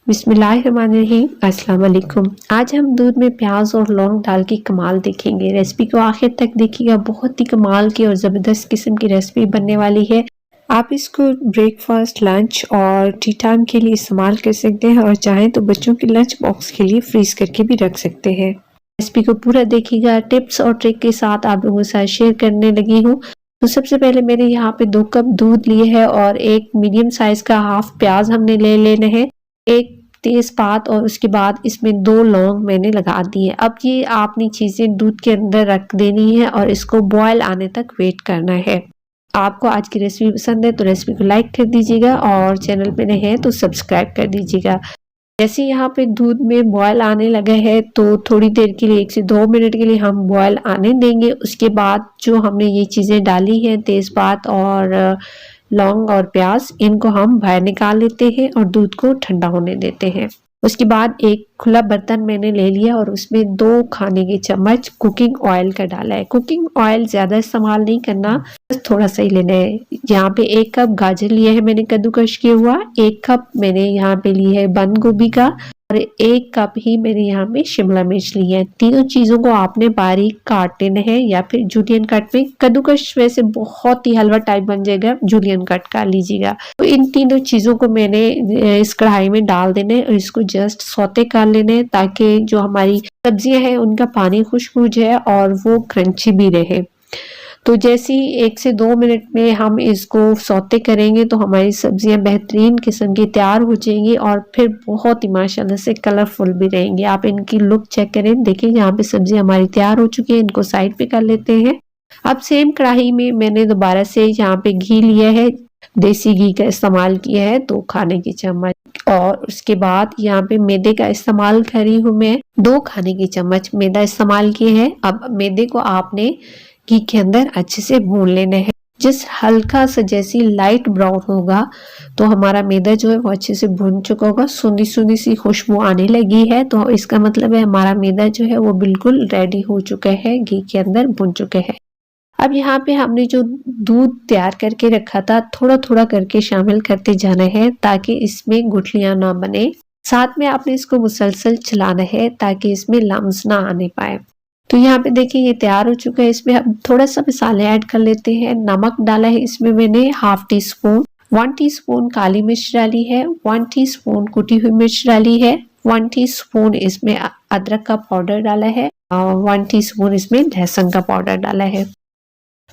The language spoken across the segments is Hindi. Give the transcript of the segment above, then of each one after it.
बिस्मिल्लाहिर्रहमानिर्रहीम। अस्सलाम वालेकुम। आज हम दूध में प्याज और लौंग डाल के कमाल देखेंगे। रेसिपी को आखिर तक देखिएगा, बहुत ही कमाल की और ज़बरदस्त किस्म की रेसिपी बनने वाली है। आप इसको ब्रेकफास्ट, लंच और टी टाइम के लिए इस्तेमाल कर सकते हैं और चाहें तो बच्चों के लंच बॉक्स के लिए फ्रीज करके भी रख सकते हैं। रेसिपी को पूरा देखिएगा, टिप्स और ट्रिक के साथ आप लोगों के साथ शेयर करने लगी हूँ। तो सबसे पहले मैंने यहाँ पे 2 कप दूध लिए है और एक मीडियम साइज का हाफ प्याज हमने ले लेना है, एक तेजपात और उसके बाद इसमें 2 लौंग मैंने लगा दिए। अब ये आपने चीजें दूध के अंदर रख देनी है और इसको बॉयल आने तक वेट करना है। आपको आज की रेसिपी पसंद है तो रेसिपी को लाइक कर दीजिएगा और चैनल पे नए हैं तो सब्सक्राइब कर दीजिएगा। जैसे यहाँ पे दूध में बॉयल आने लगा है तो थोड़ी देर के लिए 1 से 2 मिनट के लिए हम बॉयल आने देंगे। उसके बाद जो हमने ये चीज़ें डाली हैं, तेज़पात और लौंग और प्याज, इनको हम बाहर निकाल लेते हैं और दूध को ठंडा होने देते हैं। उसके बाद एक खुला बर्तन मैंने ले लिया और उसमें 2 खाने के चम्मच कुकिंग ऑयल का डाला है। कुकिंग ऑयल ज़्यादा इस्तेमाल नहीं करना, बस थोड़ा सा ही लेना है। यहाँ पे 1 कप गाजर लिया है मैंने कद्दूकश किया हुआ, 1 कप मैंने यहाँ पे लिया है बंद गोभी का और 1 कप ही मैंने यहाँ पे शिमला मिर्च ली है। तीनों चीज़ों को आपने बारीक काट लेना है या फिर जूलियन कट में। कद्दूकश वैसे बहुत ही हलवा टाइप बन जाएगा, जूलियन कट का लीजिएगा। तो इन तीनों चीज़ों को मैंने इस कढ़ाई में डाल देना है और इसको जस्ट सौते कर लेना है ताकि जो हमारी सब्जियां हैं उनका पानी खुश्क हो जाए और वो क्रंची भी रहे। तो जैसे ही 1 से 2 मिनट में हम इसको सौते करेंगे तो हमारी सब्जियां बेहतरीन किस्म की तैयार हो जाएंगी और फिर बहुत ही माशाल्लाह से कलरफुल भी रहेंगी। आप इनकी लुक चेक करें, देखिए यहाँ पे सब्जी हमारी तैयार हो चुकी है। इनको साइड पे कर लेते हैं। अब सेम कढ़ाई में मैंने दोबारा से यहाँ पे घी लिया है, देसी घी का इस्तेमाल किया है 2 खाने की चम्मच और उसके बाद यहाँ पे मैदे का इस्तेमाल करी हूँ मैं, 2 खाने की चम्मच मैदा इस्तेमाल किए हैं। अब मैदे को आपने घी के अंदर अच्छे से भून लेना है। जिस हल्का सा जैसी लाइट ब्राउन होगा तो हमारा मैदा जो है वो अच्छे से भून चुका होगा, सुंदी सुंदी सी खुशबू आने लगी है, तो इसका मतलब है हमारा मैदा जो है वो बिल्कुल रेडी हो चुका है, घी के अंदर भून चुका है। अब यहाँ पे हमने जो दूध तैयार करके रखा था थोड़ा थोड़ा करके शामिल करते जाना है ताकि इसमें गुठलियां ना बने। साथ में आपने इसको मुसलसल चलाना है ताकि इसमें लम्स ना आने पाए। तो यहाँ पे देखिए ये तैयार हो चुका है। इसमें हम थोड़ा सा मसाले ऐड कर लेते हैं। नमक डाला है इसमें मैंने ½ टी स्पून, 1 टीस्पून काली मिर्च डाली है, 1 टीस्पून कुटी हुई मिर्च डाली है, 1 टीस्पून इसमें अदरक का पाउडर डाला है और 1 टीस्पून इसमें लहसुन का पाउडर डाला है।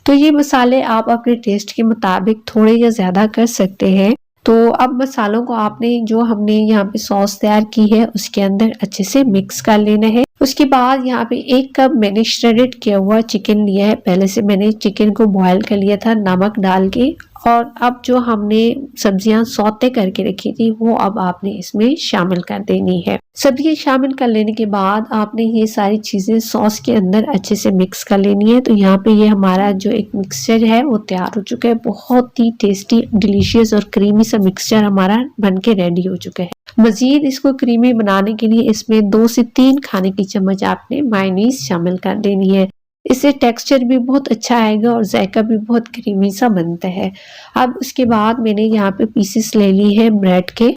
तो ये मसाले आप अपने टेस्ट के मुताबिक थोड़े या ज्यादा कर सकते हैं। तो अब मसालों को आपने जो हमने यहाँ पे सॉस तैयार की है उसके अंदर अच्छे से मिक्स कर लेना है। उसके बाद यहाँ पे 1 कप मैंने श्रेडेड किया हुआ चिकन लिया है। पहले से मैंने चिकन को बॉयल कर लिया था नमक डाल के और अब जो हमने सब्जियां सौते करके रखी थी वो अब आपने इसमें शामिल कर देनी है। सब्जियां शामिल कर लेने के बाद आपने ये सारी चीजें सॉस के अंदर अच्छे से मिक्स कर लेनी है। तो यहाँ पे ये हमारा जो एक मिक्सचर है वो तैयार हो चुका है। बहुत ही टेस्टी, डिलीशियस और क्रीमी सा मिक्सचर हमारा बनके रेडी हो चुका है। मजीद इसको क्रीमी बनाने के लिए इसमें 2 से 3 खाने की चम्मच आपने मायोनीज शामिल कर देनी है। इससे टेक्सचर भी बहुत अच्छा आएगा और जायका भी बहुत क्रीमी सा बनता है। अब उसके बाद मैंने यहाँ पे पीसेस ले ली है ब्रेड के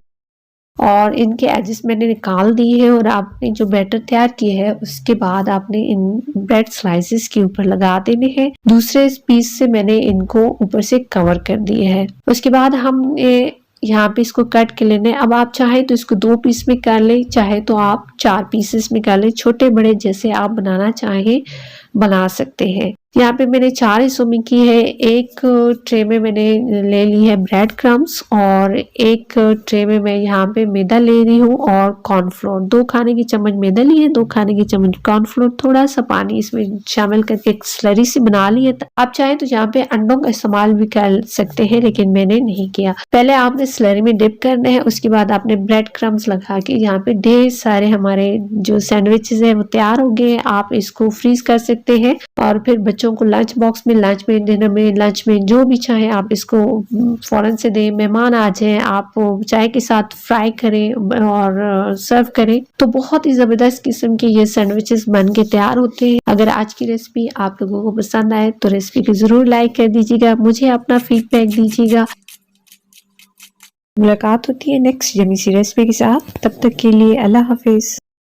और इनके एजेस मैंने निकाल दिए हैं और आपने जो बैटर तैयार किया है उसके बाद आपने इन ब्रेड स्लाइसेस के ऊपर लगा देने हैं। दूसरे पीस से मैंने इनको ऊपर से कवर कर दिया है। उसके बाद हमने यहाँ पे इसको कट कर लेना है। अब आप चाहे तो इसको 2 पीस में कर ले, चाहे तो आप 4 पीसेस में कर ले, छोटे बड़े जैसे आप बनाना चाहें बना सकते हैं। यहाँ पे मैंने 4 हिस्सों में की है। एक ट्रे में मैंने ले ली है ब्रेड क्रम्स और एक ट्रे में मैं यहाँ पे मैदा ले रही हूँ और कॉर्नफ्लोर। 2 खाने की चम्मच मैदा ली है, 2 खाने की चम्मच कॉर्नफ्लोर, थोड़ा सा पानी इसमें शामिल करके एक स्लरी सी बना ली है। आप चाहे तो यहाँ पे अंडों का इस्तेमाल भी कर सकते हैं लेकिन मैंने नहीं किया। पहले आपने स्लरी में डिप करना है, उसके बाद आपने ब्रेड क्रम्स लगा के यहाँ पे ढेर सारे हमारे जो सैंडविचेस है वो तैयार हो गए। आप इसको फ्रीज कर सकते हैं और फिर बच्चों को लंच बॉक्स में, लंच में, डिनर में, लंच में जो भी चाहे आप इसको फौरन से दें। मेहमान आ जाए आप चाय के साथ फ्राई करें और सर्व करें तो बहुत ही जबरदस्त किस्म के ये सैंडविचेस बन के तैयार होते हैं। अगर आज की रेसिपी आप लोगों को पसंद आए तो रेसिपी को जरूर लाइक कर दीजिएगा, मुझे अपना फीडबैक दीजिएगा। मुलाकात होती है नेक्स्ट यमी सी रेसिपी के साथ, तब तक के लिए अल्लाह हाफिज।